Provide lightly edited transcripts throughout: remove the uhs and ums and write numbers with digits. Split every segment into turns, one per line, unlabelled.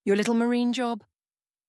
Your little marine job?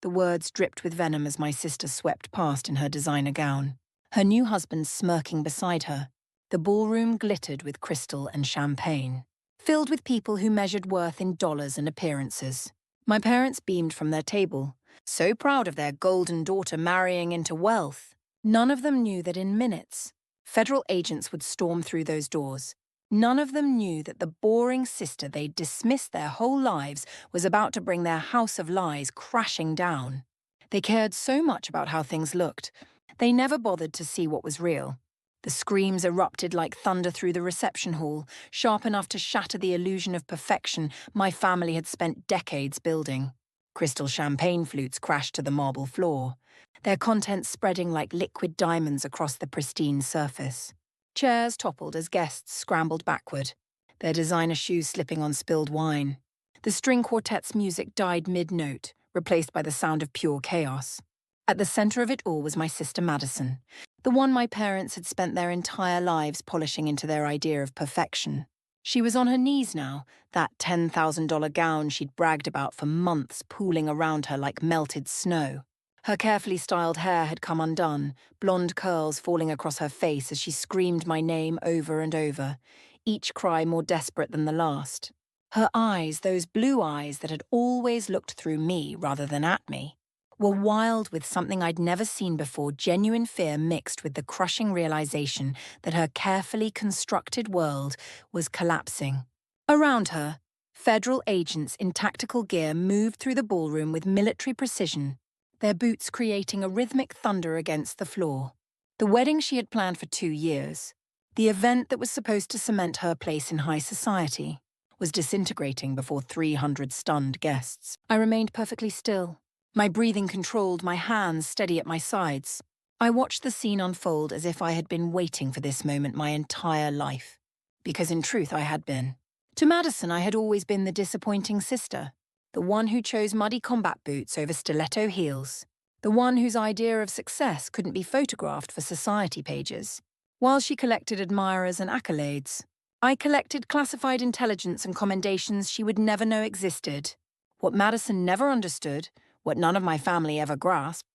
The words dripped with venom as my sister swept past in her designer gown, her new husband smirking beside her. The ballroom glittered with crystal and champagne, filled with people who measured worth in dollars and appearances. My parents beamed from their table, so proud of their golden daughter marrying into wealth. None of them knew that in minutes, federal agents would storm through those doors. None of them knew that the boring sister they'd dismissed their whole lives was about to bring their house of lies crashing down. They cared so much about how things looked, they never bothered to see what was real. The screams erupted like thunder through the reception hall, sharp enough to shatter the illusion of perfection my family had spent decades building. Crystal champagne flutes crashed to the marble floor, their contents spreading like liquid diamonds across the pristine surface. Chairs toppled as guests scrambled backward, their designer shoes slipping on spilled wine. The string quartet's music died mid-note, replaced by the sound of pure chaos. At the center of it all was my sister Madison, the one my parents had spent their entire lives polishing into their idea of perfection. She was on her knees now, that $10,000 gown she'd bragged about for months pooling around her like melted snow. Her carefully styled hair had come undone, blonde curls falling across her face as she screamed my name over and over, each cry more desperate than the last. Her eyes, those blue eyes that had always looked through me rather than at me, were wild with something I'd never seen before, genuine fear mixed with the crushing realization that her carefully constructed world was collapsing. Around her, federal agents in tactical gear moved through the ballroom with military precision, their boots creating a rhythmic thunder against the floor. The wedding she had planned for 2 years, the event that was supposed to cement her place in high society, was disintegrating before 300 stunned guests. I remained perfectly still, my breathing controlled, my hands steady at my sides. I watched the scene unfold as if I had been waiting for this moment my entire life. Because in truth, I had been. To Madison, I had always been the disappointing sister, the one who chose muddy combat boots over stiletto heels, the one whose idea of success couldn't be photographed for society pages. While she collected admirers and accolades, I collected classified intelligence and commendations she would never know existed. What Madison never understood, what none of my family ever grasped,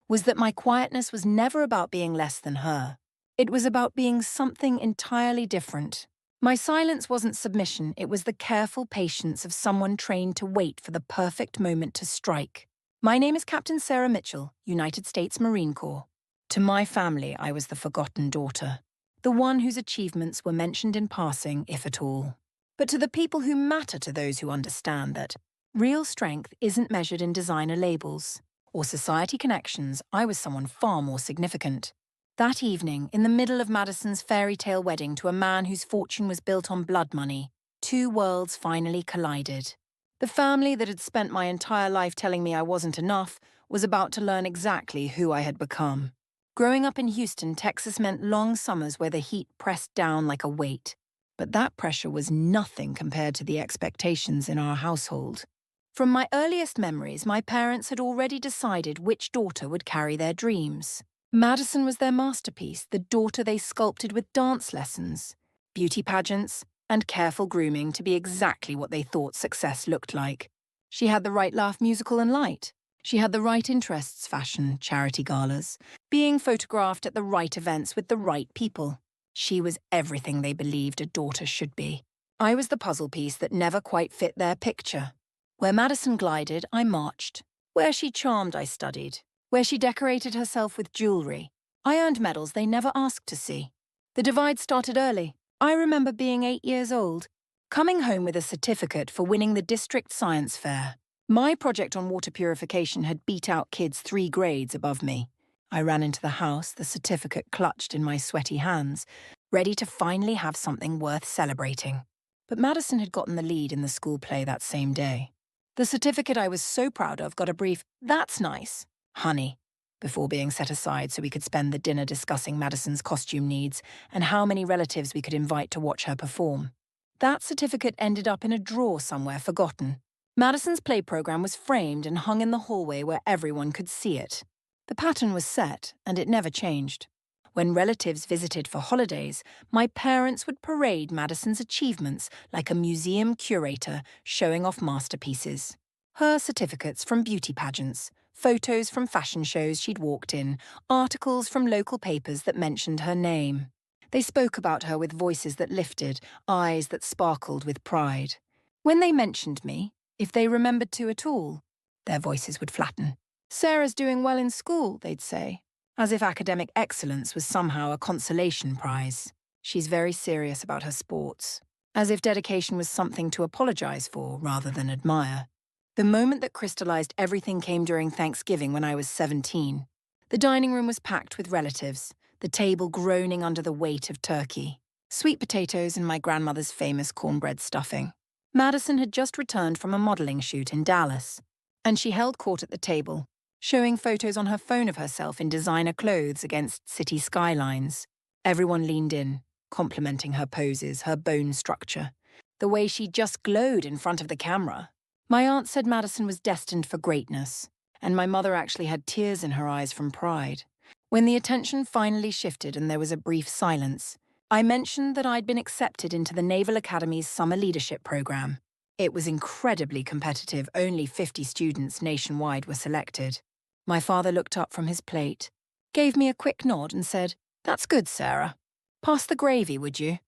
was that my quietness was never about being less than her. It was about being something entirely different. My silence wasn't submission, it was the careful patience of someone trained to wait for the perfect moment to strike. My name is Captain Sarah Mitchell, United States Marine Corps. To my family, I was the forgotten daughter, the one whose achievements were mentioned in passing, if at all. But to the people who matter to those who understand that real strength isn't measured in designer labels or society connections, I was someone far more significant. That evening, in the middle of Madison's fairy tale wedding to a man whose fortune was built on blood money, two worlds finally collided. The family that had spent my entire life telling me I wasn't enough was about to learn exactly who I had become. Growing up in Houston, Texas meant long summers where the heat pressed down like a weight. But that pressure was nothing compared to the expectations in our household. From my earliest memories, my parents had already decided which daughter would carry their dreams. Madison was their masterpiece, the daughter they sculpted with dance lessons, beauty pageants, and careful grooming to be exactly what they thought success looked like. She had the right laugh, musical and light. She had the right interests, fashion, charity galas, being photographed at the right events with the right people. She was everything they believed a daughter should be. I was the puzzle piece that never quite fit their picture. Where Madison glided, I marched. Where she charmed, I studied. Where she decorated herself with jewelry, I earned medals they never asked to see. The divide started early. I remember being 8 years old, coming home with a certificate for winning the district science fair. My project on water purification had beat out kids 3 grades above me. I ran into the house, the certificate clutched in my sweaty hands, ready to finally have something worth celebrating. But Madison had gotten the lead in the school play that same day. The certificate I was so proud of got a brief, "That's nice, honey," before being set aside so we could spend the dinner discussing Madison's costume needs and how many relatives we could invite to watch her perform. That certificate ended up in a drawer somewhere forgotten. Madison's play program was framed and hung in the hallway where everyone could see it. The pattern was set, and it never changed. When relatives visited for holidays, my parents would parade Madison's achievements like a museum curator showing off masterpieces. Her certificates from beauty pageants, photos from fashion shows she'd walked in, articles from local papers that mentioned her name. They spoke about her with voices that lifted, eyes that sparkled with pride. When they mentioned me, if they remembered to at all, their voices would flatten. "Sarah's doing well in school," they'd say, as if academic excellence was somehow a consolation prize. "She's very serious about her sports," as if dedication was something to apologize for rather than admire. The moment that crystallized everything came during Thanksgiving when I was 17. The dining room was packed with relatives, the table groaning under the weight of turkey, sweet potatoes and my grandmother's famous cornbread stuffing. Madison had just returned from a modeling shoot in Dallas, and she held court at the table, showing photos on her phone of herself in designer clothes against city skylines. Everyone leaned in, complimenting her poses, her bone structure, the way she just glowed in front of the camera. My aunt said Madison was destined for greatness, and my mother actually had tears in her eyes from pride. When the attention finally shifted and there was a brief silence, I mentioned that I'd been accepted into the Naval Academy's summer leadership program. It was incredibly competitive, only 50 students nationwide were selected. My father looked up from his plate, gave me a quick nod and said, "That's good, Sarah. Pass the gravy, would you?"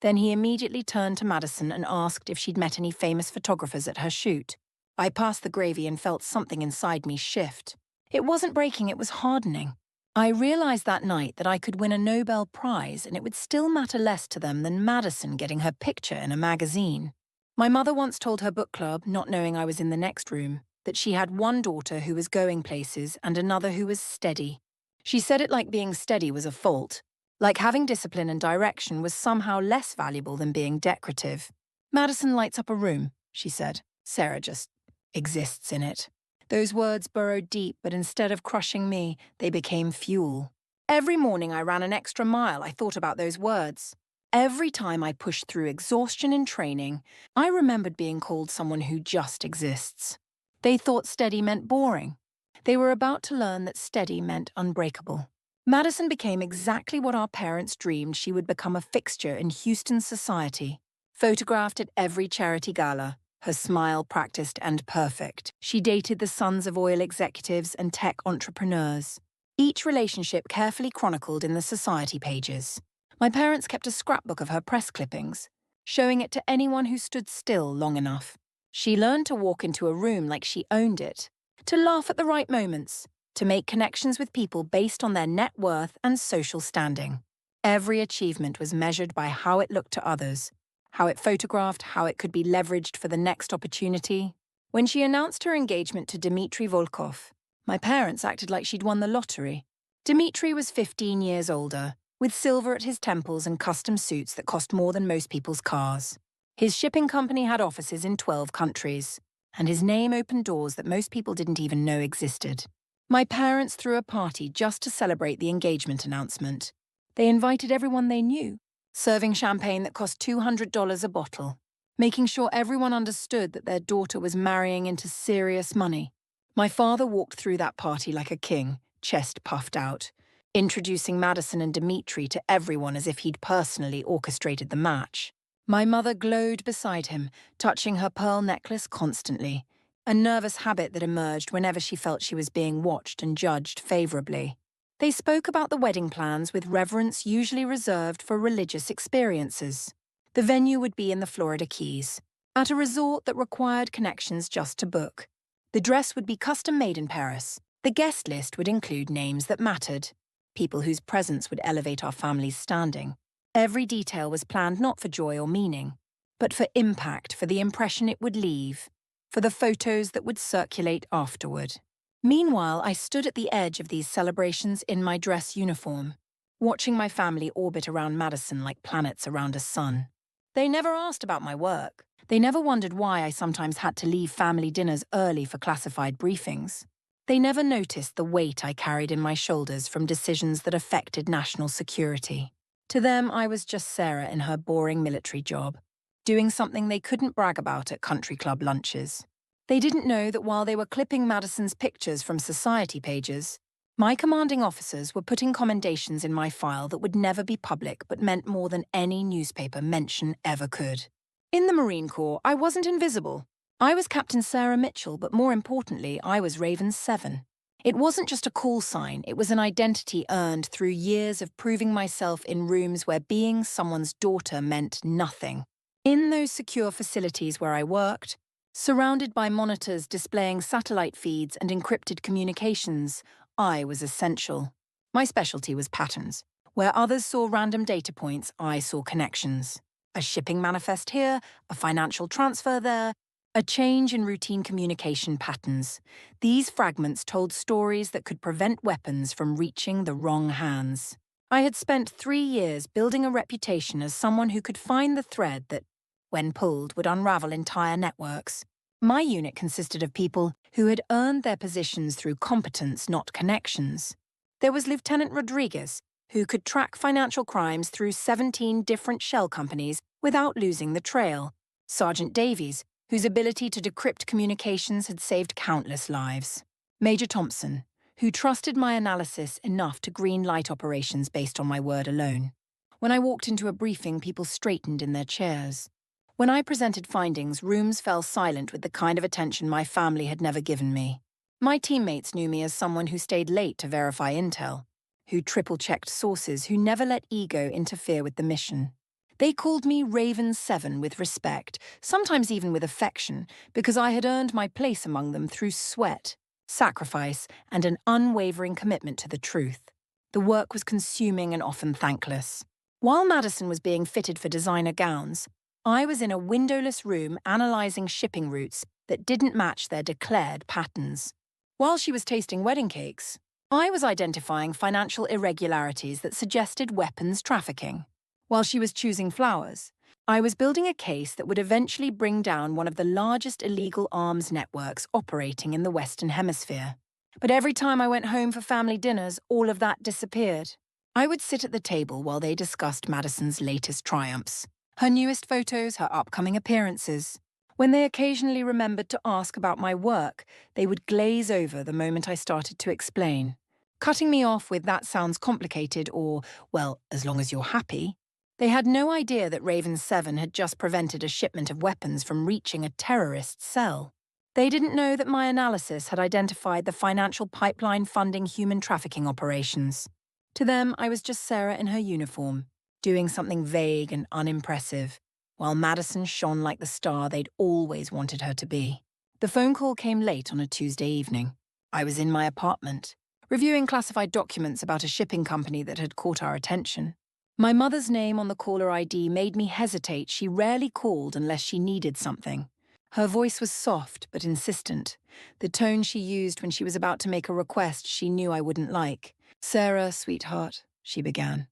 Then he immediately turned to Madison and asked if she'd met any famous photographers at her shoot. I passed the gravy and felt something inside me shift. It wasn't breaking, it was hardening. I realized that night that I could win a Nobel Prize and it would still matter less to them than Madison getting her picture in a magazine. My mother once told her book club, not knowing I was in the next room, that she had one daughter who was going places and another who was steady. She said it like being steady was a fault, like having discipline and direction was somehow less valuable than being decorative. "Madison lights up a room," she said. "Sarah just exists in it." Those words burrowed deep, but instead of crushing me, they became fuel. Every morning I ran an extra mile, I thought about those words. Every time I pushed through exhaustion in training, I remembered being called someone who just exists. They thought steady meant boring. They were about to learn that steady meant unbreakable. Madison became exactly what our parents dreamed she would become: a fixture in Houston's society. Photographed at every charity gala, her smile practiced and perfect. She dated the sons of oil executives and tech entrepreneurs, each relationship carefully chronicled in the society pages. My parents kept a scrapbook of her press clippings, showing it to anyone who stood still long enough. She learned to walk into a room like she owned it, to laugh at the right moments, to make connections with people based on their net worth and social standing. Every achievement was measured by how it looked to others, how it photographed, how it could be leveraged for the next opportunity. When she announced her engagement to Dmitry Volkov, my parents acted like she'd won the lottery. Dmitry was 15 years older, with silver at his temples and custom suits that cost more than most people's cars. His shipping company had offices in 12 countries, and his name opened doors that most people didn't even know existed. My parents threw a party just to celebrate the engagement announcement. They invited everyone they knew, serving champagne that cost $200 a bottle, making sure everyone understood that their daughter was marrying into serious money. My father walked through that party like a king, chest puffed out, introducing Madison and Dmitry to everyone as if he'd personally orchestrated the match. My mother glowed beside him, touching her pearl necklace constantly, a nervous habit that emerged whenever she felt she was being watched and judged favorably. They spoke about the wedding plans with reverence usually reserved for religious experiences. The venue would be in the Florida Keys, at a resort that required connections just to book. The dress would be custom-made in Paris. The guest list would include names that mattered, people whose presence would elevate our family's standing. Every detail was planned not for joy or meaning, but for impact, for the impression it would leave, for the photos that would circulate afterward. Meanwhile, I stood at the edge of these celebrations in my dress uniform, watching my family orbit around Madison like planets around a sun. They never asked about my work. They never wondered why I sometimes had to leave family dinners early for classified briefings. They never noticed the weight I carried in my shoulders from decisions that affected national security. To them, I was just Sarah in her boring military job, doing something they couldn't brag about at country club lunches. They didn't know that while they were clipping Madison's pictures from society pages, my commanding officers were putting commendations in my file that would never be public but meant more than any newspaper mention ever could. In the Marine Corps, I wasn't invisible. I was Captain Sarah Mitchell, but more importantly, I was Raven 7. It wasn't just a call sign, it was an identity earned through years of proving myself in rooms where being someone's daughter meant nothing. In those secure facilities where I worked, surrounded by monitors displaying satellite feeds and encrypted communications, I was essential. My specialty was patterns. Where others saw random data points, I saw connections. A shipping manifest here, a financial transfer there, a change in routine communication patterns. These fragments told stories that could prevent weapons from reaching the wrong hands. I had spent 3 years building a reputation as someone who could find the thread that, when pulled, would unravel entire networks. My unit consisted of people who had earned their positions through competence, not connections. There was Lieutenant Rodriguez, who could track financial crimes through 17 different shell companies without losing the trail. Sergeant Davies, whose ability to decrypt communications had saved countless lives. Major Thompson, who trusted my analysis enough to green-light operations based on my word alone. When I walked into a briefing, people straightened in their chairs. When I presented findings, rooms fell silent with the kind of attention my family had never given me. My teammates knew me as someone who stayed late to verify intel, who triple-checked sources, who never let ego interfere with the mission. They called me Raven 7 with respect, sometimes even with affection, because I had earned my place among them through sweat, sacrifice, and an unwavering commitment to the truth. The work was consuming and often thankless. While Madison was being fitted for designer gowns, I was in a windowless room analysing shipping routes that didn't match their declared patterns. While she was tasting wedding cakes, I was identifying financial irregularities that suggested weapons trafficking. While she was choosing flowers, I was building a case that would eventually bring down one of the largest illegal arms networks operating in the Western Hemisphere. But every time I went home for family dinners, all of that disappeared. I would sit at the table while they discussed Madison's latest triumphs, her newest photos, her upcoming appearances. When they occasionally remembered to ask about my work, they would glaze over the moment I started to explain, cutting me off with "that sounds complicated" or "well, as long as you're happy." They had no idea that Raven 7 had just prevented a shipment of weapons from reaching a terrorist cell. They didn't know that my analysis had identified the financial pipeline funding human trafficking operations. To them, I was just Sarah in her uniform, doing something vague and unimpressive, while Madison shone like the star they'd always wanted her to be. The phone call came late on a Tuesday evening. I was in my apartment, reviewing classified documents about a shipping company that had caught our attention. My mother's name on the caller ID made me hesitate. She rarely called unless she needed something. Her voice was soft but insistent, the tone she used when she was about to make a request she knew I wouldn't like. "Sarah, sweetheart," she began,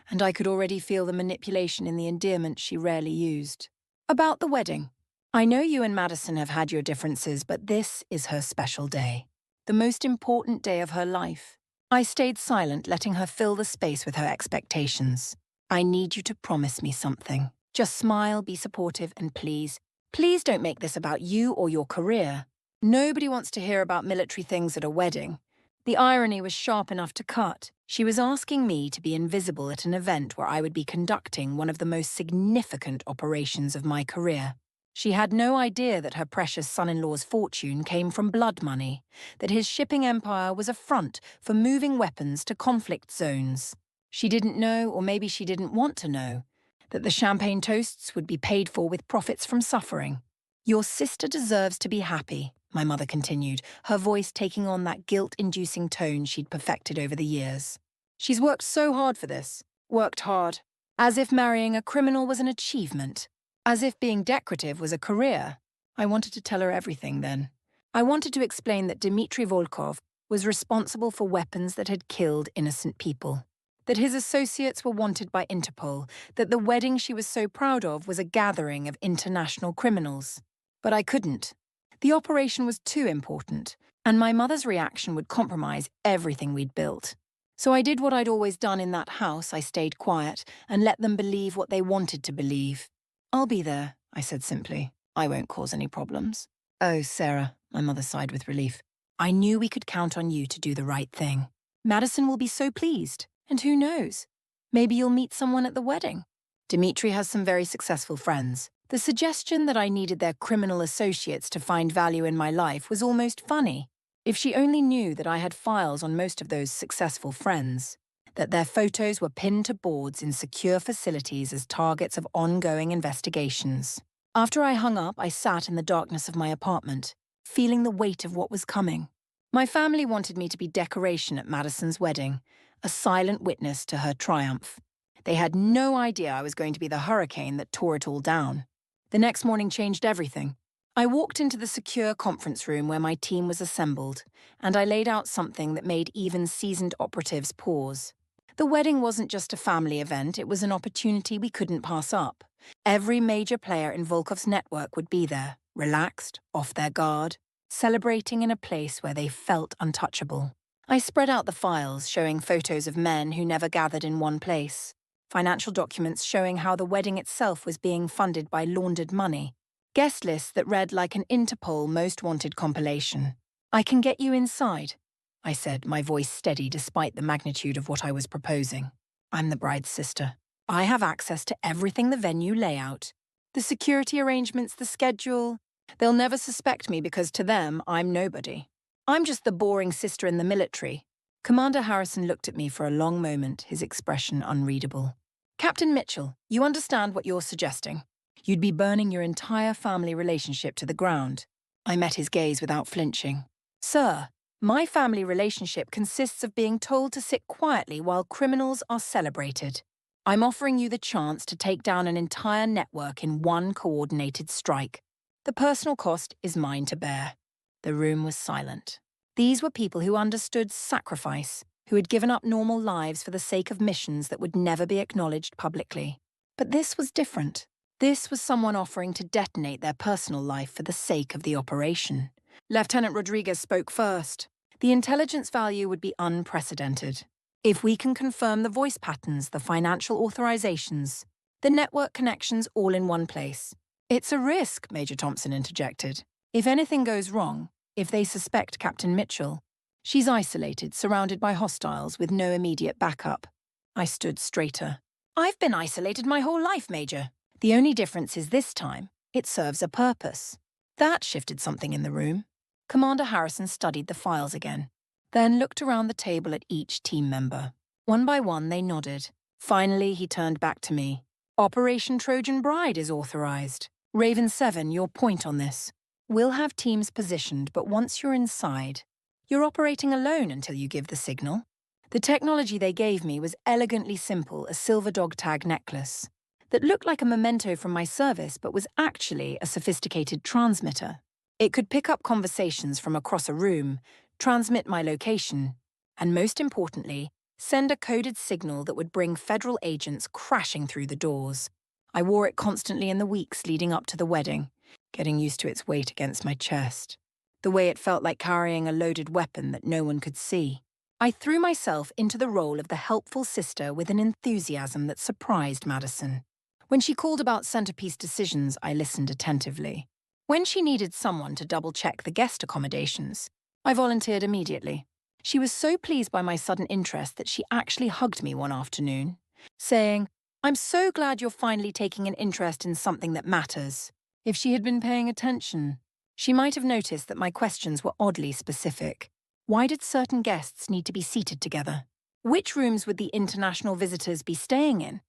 and I could already feel the manipulation in the endearment she rarely used. "About the wedding. I know you and Madison have had your differences, but this is her special day. The most important day of her life." I stayed silent, letting her fill the space with her expectations. "I need you to promise me something. Just smile, be supportive, and please don't make this about you or your career. Nobody wants to hear about military things at a wedding." The irony was sharp enough to cut. She was asking me to be invisible at an event where I would be conducting one of the most significant operations of my career. She had no idea that her precious son-in-law's fortune came from blood money, that his shipping empire was a front for moving weapons to conflict zones. She didn't know, or maybe she didn't want to know, that the champagne toasts would be paid for with profits from suffering. "Your sister deserves to be happy," my mother continued, her voice taking on that guilt-inducing tone she'd perfected over the years. "She's worked so hard for this. Worked hard. As if marrying a criminal was an achievement. As if being decorative was a career." I wanted to tell her everything then. I wanted to explain that Dmitry Volkov was responsible for weapons that had killed innocent people, that his associates were wanted by Interpol, that the wedding she was so proud of was a gathering of international criminals. But I couldn't. The operation was too important, and my mother's reaction would compromise everything we'd built. So I did what I'd always done in that house. I stayed quiet and let them believe what they wanted to believe. "I'll be there," I said simply. "I won't cause any problems." "Oh, Sarah," my mother sighed with relief. "I knew we could count on you to do the right thing. Madison will be so pleased. And who knows? Maybe you'll meet someone at the wedding. Dmitry has some very successful friends. The suggestion that I needed their criminal associates to find value in my life was almost funny. If she only knew that I had files on most of those successful friends, that their photos were pinned to boards in secure facilities as targets of ongoing investigations. After I hung up, I sat in the darkness of my apartment, feeling the weight of what was coming. My family wanted me to be decoration at Madison's wedding, a silent witness to her triumph. They had no idea I was going to be the hurricane that tore it all down. The next morning changed everything. I walked into the secure conference room where my team was assembled, and I laid out something that made even seasoned operatives pause. The wedding wasn't just a family event, it was an opportunity we couldn't pass up. Every major player in Volkov's network would be there, relaxed, off their guard, celebrating in a place where they felt untouchable. I spread out the files, showing photos of men who never gathered in one place, financial documents showing how the wedding itself was being funded by laundered money, guest lists that read like an Interpol Most Wanted compilation. "I can get you inside," I said, my voice steady despite the magnitude of what I was proposing. "I'm the bride's sister. I have access to everything the venue layout. The security arrangements, the schedule. They'll never suspect me because to them, I'm nobody. I'm just the boring sister in the military." Commander Harrison looked at me for a long moment, his expression unreadable. "Captain Mitchell, you understand what you're suggesting. You'd be burning your entire family relationship to the ground." I met his gaze without flinching. "Sir, my family relationship consists of being told to sit quietly while criminals are celebrated. I'm offering you the chance to take down an entire network in one coordinated strike. The personal cost is mine to bear." The room was silent. These were people who understood sacrifice, who had given up normal lives for the sake of missions that would never be acknowledged publicly. But this was different. This was someone offering to detonate their personal life for the sake of the operation. Lieutenant Rodriguez spoke first. "The intelligence value would be unprecedented. If we can confirm the voice patterns, the financial authorizations, the network connections all in one place." "It's a risk," Major Thompson interjected. "If anything goes wrong, if they suspect Captain Mitchell, she's isolated, surrounded by hostiles with no immediate backup." I stood straighter. "I've been isolated my whole life, Major. The only difference is this time, it serves a purpose." That shifted something in the room. Commander Harrison studied the files again, then looked around the table at each team member. One by one, they nodded. Finally, he turned back to me. "Operation Trojan Bride is authorized. Raven 7, your point on this. We'll have teams positioned, but once you're inside, you're operating alone until you give the signal." The technology they gave me was elegantly simple, a silver dog tag necklace that looked like a memento from my service but was actually a sophisticated transmitter. It could pick up conversations from across a room, transmit my location, and most importantly, send a coded signal that would bring federal agents crashing through the doors. I wore it constantly in the weeks leading up to the wedding, getting used to its weight against my chest, the way it felt like carrying a loaded weapon that no one could see. I threw myself into the role of the helpful sister with an enthusiasm that surprised Madison. When she called about centerpiece decisions, I listened attentively. When she needed someone to double-check the guest accommodations, I volunteered immediately. She was so pleased by my sudden interest that she actually hugged me one afternoon, saying, "I'm so glad you're finally taking an interest in something that matters." If she had been paying attention, she might have noticed that my questions were oddly specific. Why did certain guests need to be seated together? Which rooms would the international visitors be staying in?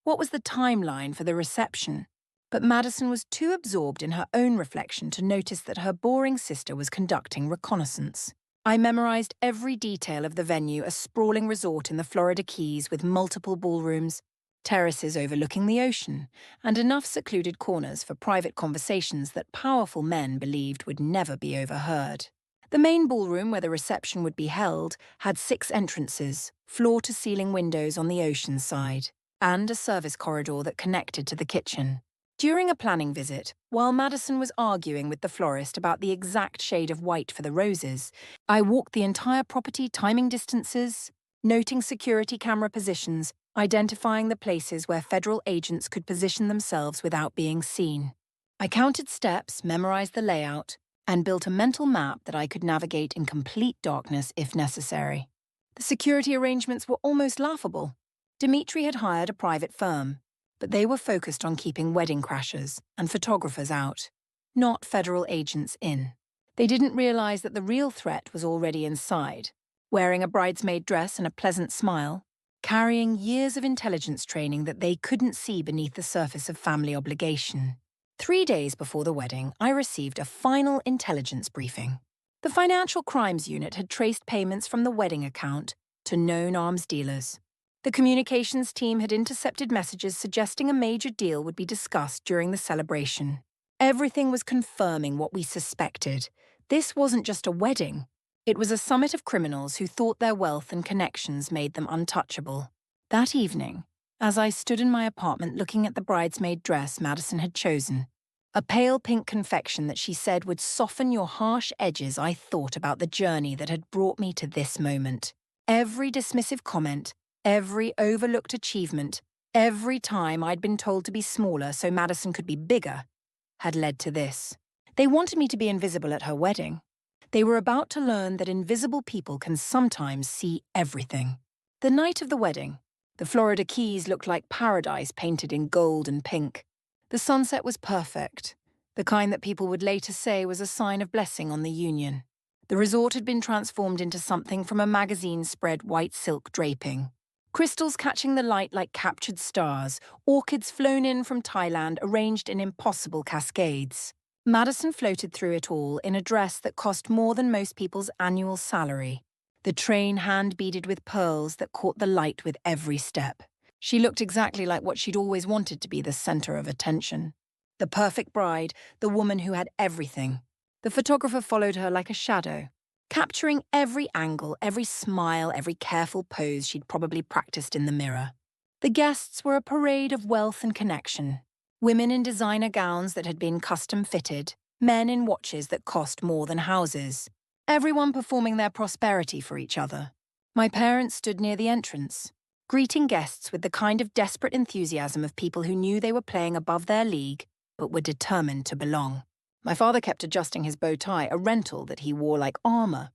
What was the timeline for the reception? But Madison was too absorbed in her own reflection to notice that her boring sister was conducting reconnaissance. I memorized every detail of the venue, a sprawling resort in the Florida Keys with multiple ballrooms, terraces overlooking the ocean, and enough secluded corners for private conversations that powerful men believed would never be overheard. The main ballroom where the reception would be held had 6 entrances, floor-to-ceiling windows on the ocean side, and a service corridor that connected to the kitchen. During a planning visit, while Madison was arguing with the florist about the exact shade of white for the roses, I walked the entire property, timing distances, noting security camera positions, identifying the places where federal agents could position themselves without being seen. I counted steps, memorized the layout, and built a mental map that I could navigate in complete darkness if necessary. The security arrangements were almost laughable. Dimitri had hired a private firm. but they were focused on keeping wedding crashers and photographers out, not federal agents in. They didn't realize that the real threat was already inside, wearing a bridesmaid dress and a pleasant smile, carrying years of intelligence training that they couldn't see beneath the surface of family obligation. 3 days before the wedding, I received a final intelligence briefing. The Financial Crimes Unit had traced payments from the wedding account to known arms dealers. The communications team had intercepted messages suggesting a major deal would be discussed during the celebration. Everything was confirming what we suspected. This wasn't just a wedding. It was a summit of criminals who thought their wealth and connections made them untouchable. That evening, as I stood in my apartment looking at the bridesmaid dress Madison had chosen, a pale pink confection that she said would soften your harsh edges, I thought about the journey that had brought me to this moment. Every dismissive comment, every overlooked achievement, every time I'd been told to be smaller so Madison could be bigger, had led to this. They wanted me to be invisible at her wedding. They were about to learn that invisible people can sometimes see everything. The night of the wedding, the Florida Keys looked like paradise painted in gold and pink. The sunset was perfect, the kind that people would later say was a sign of blessing on the union. The resort had been transformed into something from a magazine-spread white silk draping. Crystals catching the light like captured stars, orchids flown in from Thailand arranged in impossible cascades. Madison floated through it all in a dress that cost more than most people's annual salary. The train hand-beaded with pearls that caught the light with every step. She looked exactly like what she'd always wanted to be the center of attention. The perfect bride, the woman who had everything. The photographer followed her like a shadow, capturing every angle, every smile, every careful pose she'd probably practiced in the mirror. The guests were a parade of wealth and connection. Women in designer gowns that had been custom-fitted, men in watches that cost more than houses. Everyone performing their prosperity for each other. My parents stood near the entrance, greeting guests with the kind of desperate enthusiasm of people who knew they were playing above their league, but were determined to belong. My father kept adjusting his bow tie, a rental that he wore like armor.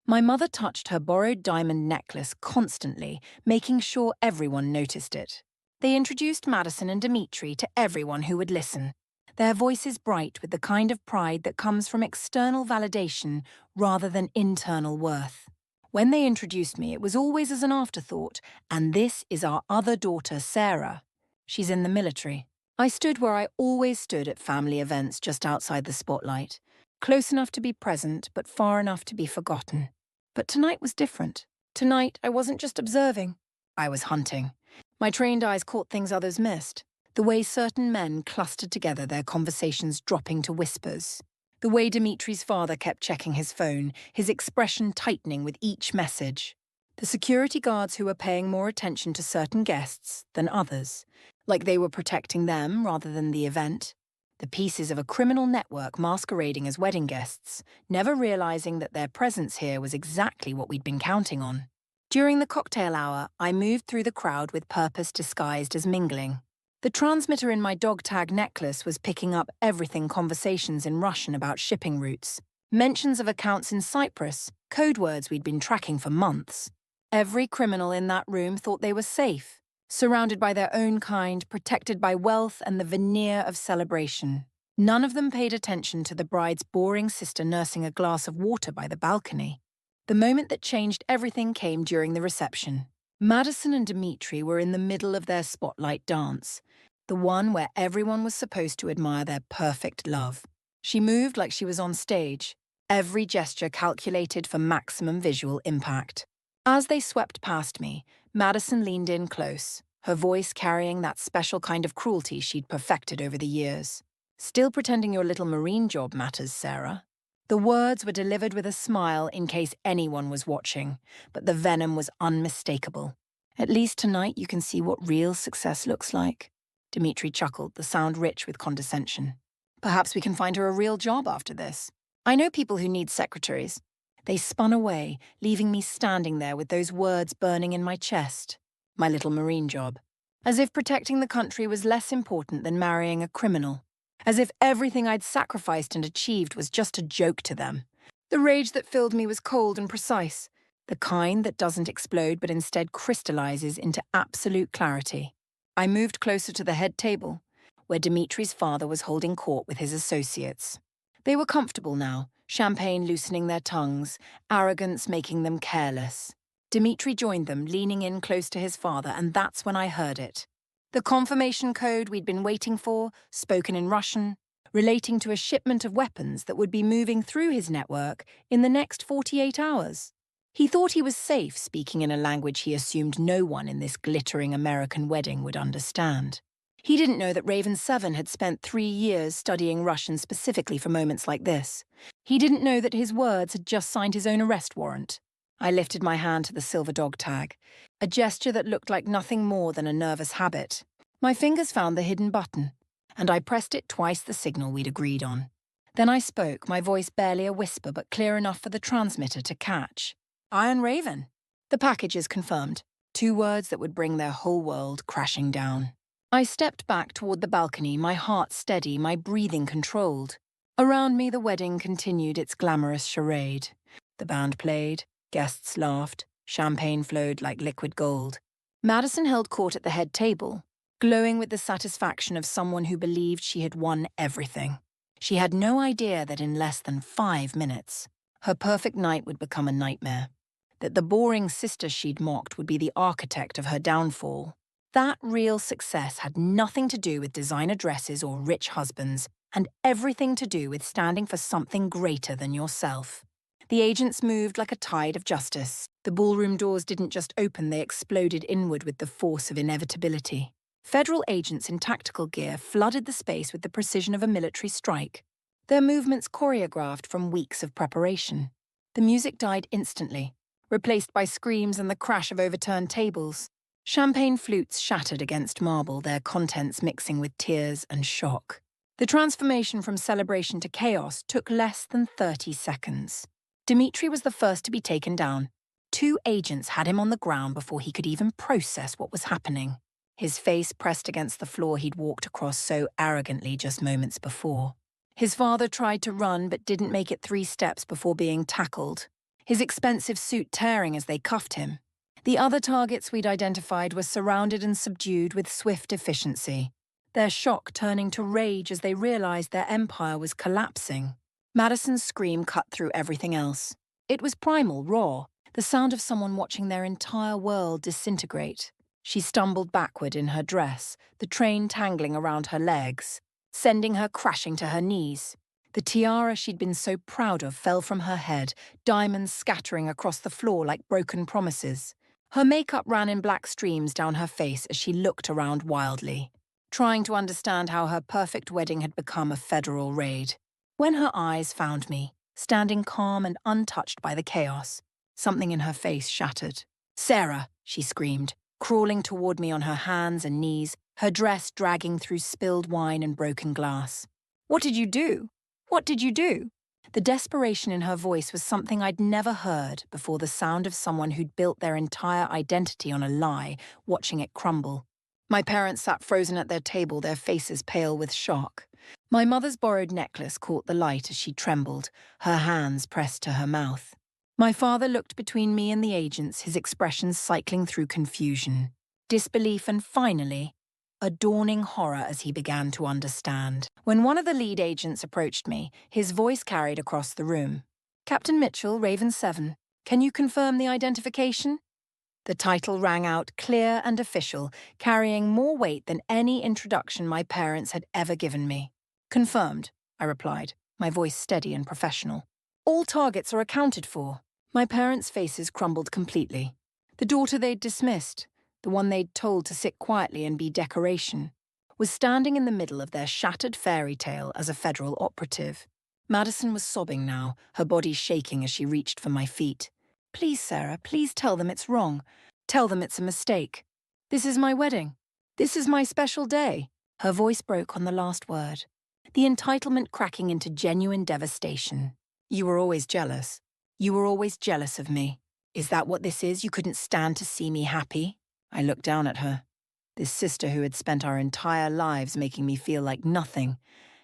My mother touched her borrowed diamond necklace constantly, making sure everyone noticed it. They introduced Madison and Dimitri to everyone who would listen, their voices bright with the kind of pride that comes from external validation rather than internal worth. When they introduced me, it was always as an afterthought, and this is our other daughter, Sarah. She's in the military. I stood where I always stood at family events just outside the spotlight, close enough to be present, but far enough to be forgotten. But tonight was different. Tonight, I wasn't just observing. I was hunting. My trained eyes caught things others missed. The way certain men clustered together, their conversations dropping to whispers. The way Dimitri's father kept checking his phone, his expression tightening with each message. The security guards who were paying more attention to certain guests than others, like they were protecting them rather than the event. The pieces of a criminal network masquerading as wedding guests, never realizing that their presence here was exactly what we'd been counting on. During the cocktail hour, I moved through the crowd with purpose disguised as mingling. The transmitter in my dog tag necklace was picking up everything conversations in Russian about shipping routes, mentions of accounts in Cyprus, code words we'd been tracking for months. Every criminal in that room thought they were safe, surrounded by their own kind, protected by wealth and the veneer of celebration. None of them paid attention to the bride's boring sister nursing a glass of water by the balcony. The moment that changed everything came during the reception. Madison and Dimitri were in the middle of their spotlight dance, the one where everyone was supposed to admire their perfect love. She moved like she was on stage, every gesture calculated for maximum visual impact. As they swept past me, Madison leaned in close, her voice carrying that special kind of cruelty she'd perfected over the years. "Still pretending your little marine job matters, Sarah." The words were delivered with a smile in case anyone was watching, but the venom was unmistakable. "At least tonight you can see what real success looks like." Dimitri chuckled, the sound rich with condescension. "Perhaps we can find her a real job after this. I know people who need secretaries." They spun away, leaving me standing there with those words burning in my chest. My little marine job. As if protecting the country was less important than marrying a criminal. As if everything I'd sacrificed and achieved was just a joke to them. The rage that filled me was cold and precise, the kind that doesn't explode but instead crystallizes into absolute clarity. I moved closer to the head table, where Dimitri's father was holding court with his associates. They were comfortable now, champagne loosening their tongues, arrogance making them careless. Dimitri joined them, leaning in close to his father, and that's when I heard it. The confirmation code we'd been waiting for, spoken in Russian, relating to a shipment of weapons that would be moving through his network in the next 48 hours. He thought he was safe speaking in a language he assumed no one in this glittering American wedding would understand. He didn't know that Raven 7 had spent 3 years studying Russian specifically for moments like this. He didn't know that his words had just signed his own arrest warrant. I lifted my hand to the silver dog tag, a gesture that looked like nothing more than a nervous habit. My fingers found the hidden button, and I pressed it twice the signal we'd agreed on. Then I spoke, my voice barely a whisper but clear enough for the transmitter to catch. Iron Raven. The package is confirmed. 2 words that would bring their whole world crashing down. I stepped back toward the balcony, my heart steady, my breathing controlled. Around me, the wedding continued its glamorous charade. The band played, guests laughed, champagne flowed like liquid gold. Madison held court at the head table, glowing with the satisfaction of someone who believed she had won everything. She had no idea that in less than 5 minutes, her perfect night would become a nightmare. That the boring sister she'd mocked would be the architect of her downfall. That real success had nothing to do with designer dresses or rich husbands, and everything to do with standing for something greater than yourself. The agents moved like a tide of justice. The ballroom doors didn't just open, they exploded inward with the force of inevitability. Federal agents in tactical gear flooded the space with the precision of a military strike. Their movements choreographed from weeks of preparation. The music died instantly, replaced by screams and the crash of overturned tables. Champagne flutes shattered against marble, their contents mixing with tears and shock. The transformation from celebration to chaos took less than 30 seconds. Dimitri was the first to be taken down. 2 agents had him on the ground before he could even process what was happening. His face pressed against the floor he'd walked across so arrogantly just moments before. His father tried to run but didn't make it 3 steps before being tackled, his expensive suit tearing as they cuffed him. The other targets we'd identified were surrounded and subdued with swift efficiency, their shock turning to rage as they realized their empire was collapsing. Madison's scream cut through everything else. It was primal, raw, the sound of someone watching their entire world disintegrate. She stumbled backward in her dress, the train tangling around her legs, sending her crashing to her knees. The tiara she'd been so proud of fell from her head, diamonds scattering across the floor like broken promises. Her makeup ran in black streams down her face as she looked around wildly, trying to understand how her perfect wedding had become a federal raid. When her eyes found me, standing calm and untouched by the chaos, something in her face shattered. "Sarah," she screamed, crawling toward me on her hands and knees, her dress dragging through spilled wine and broken glass. "What did you do? What did you do?" The desperation in her voice was something I'd never heard before, the sound of someone who'd built their entire identity on a lie, watching it crumble. My parents sat frozen at their table, their faces pale with shock. My mother's borrowed necklace caught the light as she trembled, her hands pressed to her mouth. My father looked between me and the agents, his expressions cycling through confusion, disbelief, and finally, a dawning horror as he began to understand. When one of the lead agents approached me, his voice carried across the room. "Captain Mitchell, Raven 7, can you confirm the identification?" The title rang out clear and official, carrying more weight than any introduction my parents had ever given me. "Confirmed," I replied, my voice steady and professional. "All targets are accounted for." My parents' faces crumbled completely. The daughter they'd dismissed, the one they'd told to sit quietly and be decoration, was standing in the middle of their shattered fairy tale as a federal operative. Madison was sobbing now, her body shaking as she reached for my feet. "Please, Sarah, please tell them it's wrong. Tell them it's a mistake. This is my wedding. This is my special day." Her voice broke on the last word, the entitlement cracking into genuine devastation. "You were always jealous. You were always jealous of me. Is that what this is? You couldn't stand to see me happy?" I looked down at her, this sister who had spent our entire lives making me feel like nothing,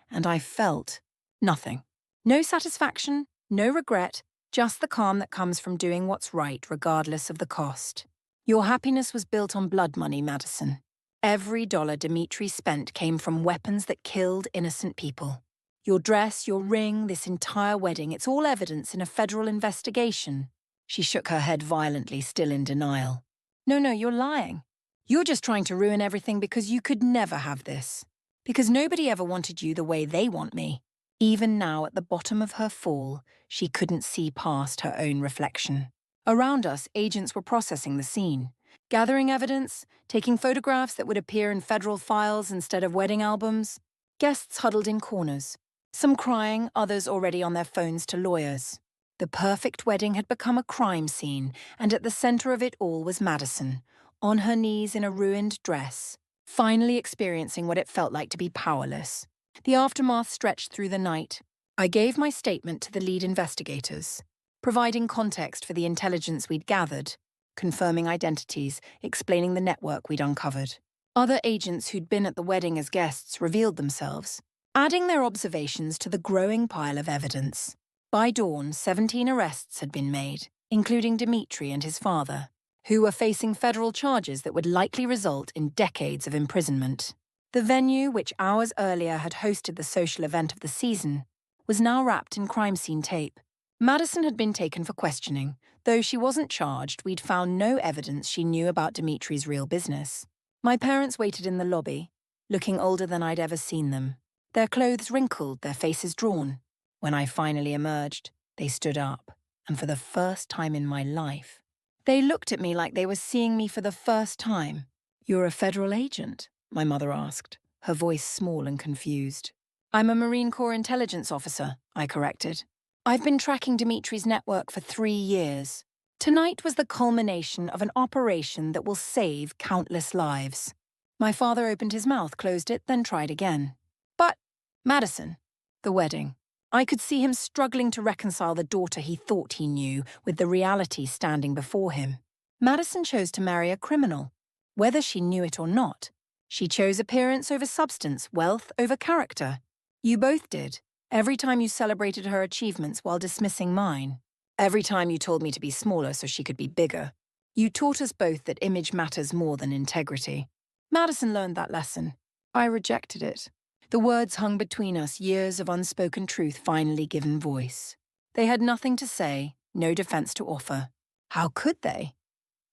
and I felt nothing. No satisfaction, no regret, just the calm that comes from doing what's right regardless of the cost. "Your happiness was built on blood money, Madison. Every dollar Dimitri spent came from weapons that killed innocent people. Your dress, your ring, this entire wedding, it's all evidence in a federal investigation. She shook her head violently, still in denial. No, you're lying. You're just trying to ruin everything because you could never have this. Because nobody ever wanted you the way they want me. Even now, at the bottom of her fall, she couldn't see past her own reflection. Around us, agents were processing the scene, gathering evidence, taking photographs that would appear in federal files instead of wedding albums. Guests huddled in corners, some crying, others already on their phones to lawyers. The perfect wedding had become a crime scene, and at the center of it all was Madison, on her knees in a ruined dress, finally experiencing what it felt like to be powerless. The aftermath stretched through the night. I gave my statement to the lead investigators, providing context for the intelligence we'd gathered, confirming identities, explaining the network we'd uncovered. Other agents who'd been at the wedding as guests revealed themselves, adding their observations to the growing pile of evidence. By dawn, 17 arrests had been made, including Dimitri and his father, who were facing federal charges that would likely result in decades of imprisonment. The venue, which hours earlier had hosted the social event of the season, was now wrapped in crime scene tape. Madison had been taken for questioning. Though she wasn't charged, we'd found no evidence she knew about Dimitri's real business. My parents waited in the lobby, looking older than I'd ever seen them. Their clothes wrinkled, their faces drawn. When I finally emerged, they stood up, and for the first time in my life, they looked at me like they were seeing me for the first time. "You're a federal agent?" my mother asked, her voice small and confused. "I'm a Marine Corps intelligence officer," I corrected. "I've been tracking Dimitri's network for 3 years. Tonight was the culmination of an operation that will save countless lives." My father opened his mouth, closed it, then tried again. "But, Madison, the wedding." I could see him struggling to reconcile the daughter he thought he knew with the reality standing before him. Madison chose to marry a criminal. Whether she knew it or not, she chose appearance over substance, wealth over character. You both did, every time you celebrated her achievements while dismissing mine. Every time you told me to be smaller so she could be bigger. You taught us both that image matters more than integrity. Madison learned that lesson. I rejected it. The words hung between us, years of unspoken truth finally given voice. They had nothing to say, no defense to offer. How could they?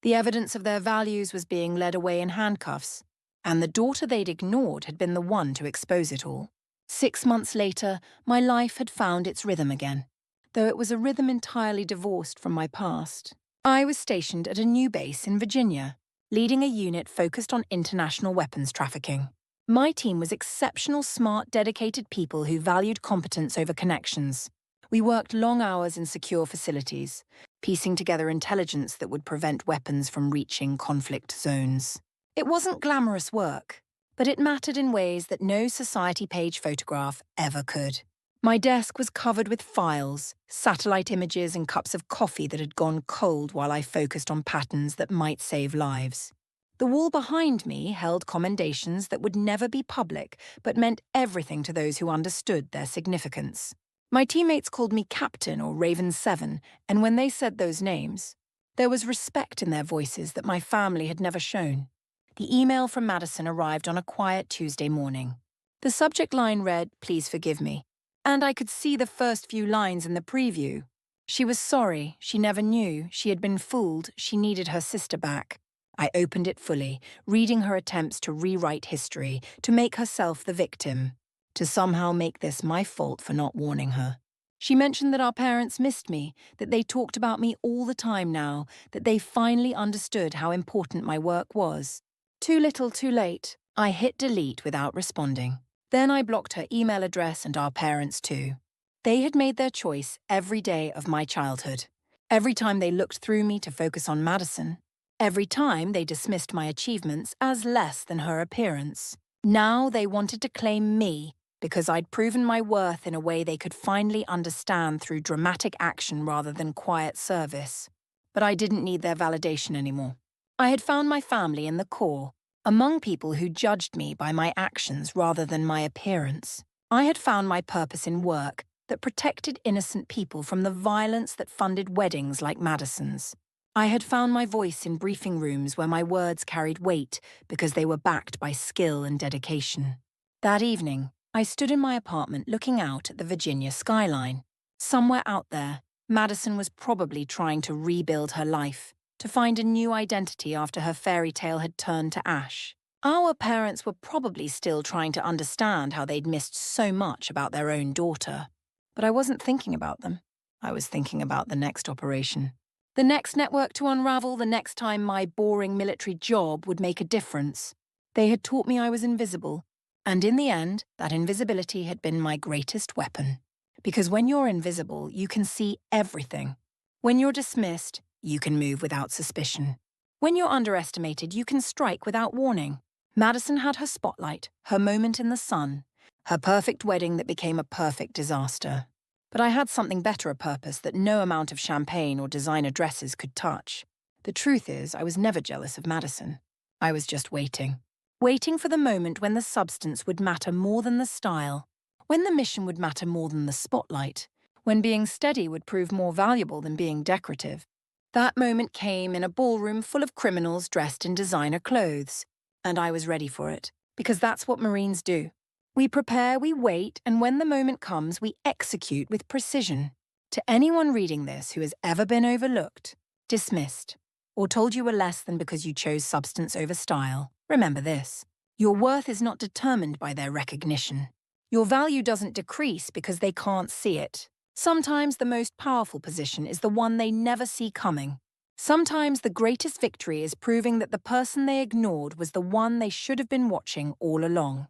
The evidence of their values was being led away in handcuffs, and the daughter they'd ignored had been the one to expose it all. 6 months later, my life had found its rhythm again, though it was a rhythm entirely divorced from my past. I was stationed at a new base in Virginia, leading a unit focused on international weapons trafficking. My team was exceptional, smart, dedicated people who valued competence over connections. We worked long hours in secure facilities, piecing together intelligence that would prevent weapons from reaching conflict zones. It wasn't glamorous work, but it mattered in ways that no society page photograph ever could. My desk was covered with files, satellite images, and cups of coffee that had gone cold while I focused on patterns that might save lives. The wall behind me held commendations that would never be public, but meant everything to those who understood their significance. My teammates called me Captain or Raven 7, and when they said those names, there was respect in their voices that my family had never shown. The email from Madison arrived on a quiet Tuesday morning. The subject line read, "Please forgive me," and I could see the first few lines in the preview. She was sorry, she never knew, she had been fooled, she needed her sister back. I opened it fully, reading her attempts to rewrite history, to make herself the victim, to somehow make this my fault for not warning her. She mentioned that our parents missed me, that they talked about me all the time now, that they finally understood how important my work was. Too little, too late. I hit delete without responding. Then I blocked her email address and our parents too. They had made their choice every day of my childhood. Every time they looked through me to focus on Madison. Every time they dismissed my achievements as less than her appearance. Now they wanted to claim me because I'd proven my worth in a way they could finally understand through dramatic action rather than quiet service. But I didn't need their validation anymore. I had found my family in the Corps, among people who judged me by my actions rather than my appearance. I had found my purpose in work that protected innocent people from the violence that funded weddings like Madison's. I had found my voice in briefing rooms where my words carried weight because they were backed by skill and dedication. That evening, I stood in my apartment looking out at the Virginia skyline. Somewhere out there, Madison was probably trying to rebuild her life, to find a new identity after her fairy tale had turned to ash. Our parents were probably still trying to understand how they'd missed so much about their own daughter. But I wasn't thinking about them. I was thinking about the next operation. The next network to unravel, the next time my boring military job would make a difference. They had taught me I was invisible, and in the end, that invisibility had been my greatest weapon. Because when you're invisible, you can see everything. When you're dismissed, you can move without suspicion. When you're underestimated, you can strike without warning. Madison had her spotlight, her moment in the sun, her perfect wedding that became a perfect disaster. But I had something better a purpose that no amount of champagne or designer dresses could touch. The truth is, I was never jealous of Madison. I was just waiting. Waiting for the moment when the substance would matter more than the style, when the mission would matter more than the spotlight, when being steady would prove more valuable than being decorative. That moment came in a ballroom full of criminals dressed in designer clothes. And I was ready for it, because that's what Marines do. We prepare, we wait, and when the moment comes, we execute with precision. To anyone reading this who has ever been overlooked, dismissed, or told you were less than because you chose substance over style, remember this. Your worth is not determined by their recognition. Your value doesn't decrease because they can't see it. Sometimes the most powerful position is the one they never see coming. Sometimes the greatest victory is proving that the person they ignored was the one they should have been watching all along.